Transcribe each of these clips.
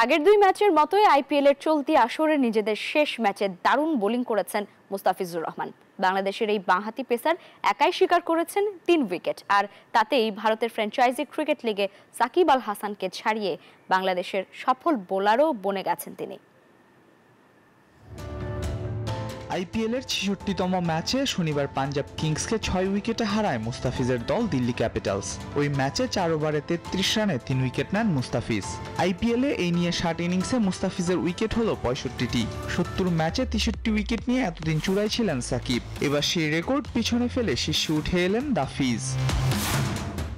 আগের দুই ম্যাচের মতোই আইপিএল এর চলতি আসরে নিজেদের শেষ ম্যাচে দারুণ বোলিং করেছেন মুস্তাফিজুর রহমান। বাংলাদেশের এই বাঁহাতি পেসার একাই শিকার করেছেন ৩ উইকেট, আর তাতেই ভারতের ফ্র্যাঞ্চাইজি ক্রিকেট লিগে সাকিব আল হাসানকে ছাড়িয়ে বাংলাদেশের সফল বোলারও বনে গেছেন তিনি। আইপিএলের ৬৬তম ম্যাচে শনিবার পাঞ্জাব কিংসকে ৬ উইকেটে হারায় মুস্তাফিজের দল দিল্লি ক্যাপিটালস। ওই ম্যাচে ৪ ওভারে ৩৩ রানে ৩ উইকেট নেন মুস্তাফিজ। আইপিএলে এই নিয়ে ৬০ ইনিংসে মুস্তাফিজের উইকেট হলো ৬৫টি। ৭০ ম্যাচে ৬৩ উইকেট নিয়ে এতদিন চূড়ায় ছিলেন সাকিব। এবার সেই রেকর্ড পিছনে ফেলে শীর্ষে উঠে এলেন দাফিজ।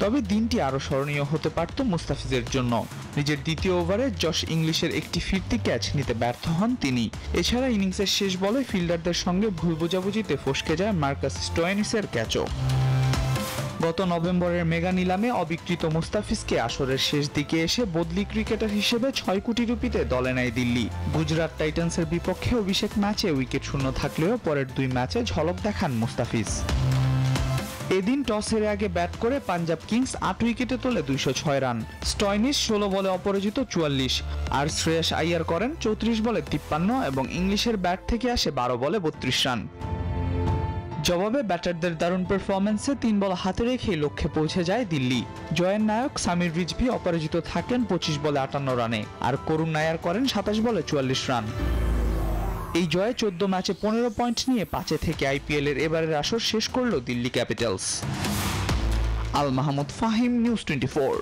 তবে দিনটি আরও স্মরণীয় হতে পারত মুস্তাফিজের জন্য। নিজের দ্বিতীয় ওভারে জশ ইংলিশের একটি ফিরতি ক্যাচ নিতে ব্যর্থ হন তিনি। এছাড়া ইনিংসের শেষ বলে ফিল্ডারদের সঙ্গে ভুল বোঝাবুঝিতে ফসকে যায় মার্কাস স্টোয়নিসের ক্যাচও। গত নভেম্বরের মেগা নিলামে অবিক্রিত মুস্তাফিজকে আসরের শেষ দিকে এসে বদলি ক্রিকেটার হিসেবে ৬ কোটি রুপিতে দলে নেয় দিল্লি। গুজরাট টাইটান্সের বিপক্ষে অভিষেক ম্যাচে উইকেট শূন্য থাকলেও পরের দুই ম্যাচে ঝলক দেখান মুস্তাফিজ। এদিন টস হেরে আগে ব্যাট করে পাঞ্জাব কিংস ৮ উইকেটে তোলে ২০৬ রান। স্টয়নিস ১৬ বলে অপরাজিত ৪৪, আর শ্রেয়াস আইয়ার করেন ৩৪ বলে ৫৩ এবং ইংলিশের ব্যাট থেকে আসে ১২ বলে ৩২ রান। জবাবে ব্যাটারদের দারুণ পারফরম্যান্সে ৩ বল হাতে রেখেই লক্ষ্যে পৌঁছে যায় দিল্লি। জয়ের নায়ক সামির রিজভি অপরাজিত থাকেন ২৫ বলে ৫৮ রানে, আর করুণ নায়ার করেন ২৭ বলে ৪৪ রান। এই জয়ে ১৪ ম্যাচে ১৫ পয়েন্ট নিয়ে ৫ থেকে আইপিএলের এবারের আসর শেষ করল দিল্লি ক্যাপিটালস। আল মাহমুদ ফাহিম, নিউজ 24।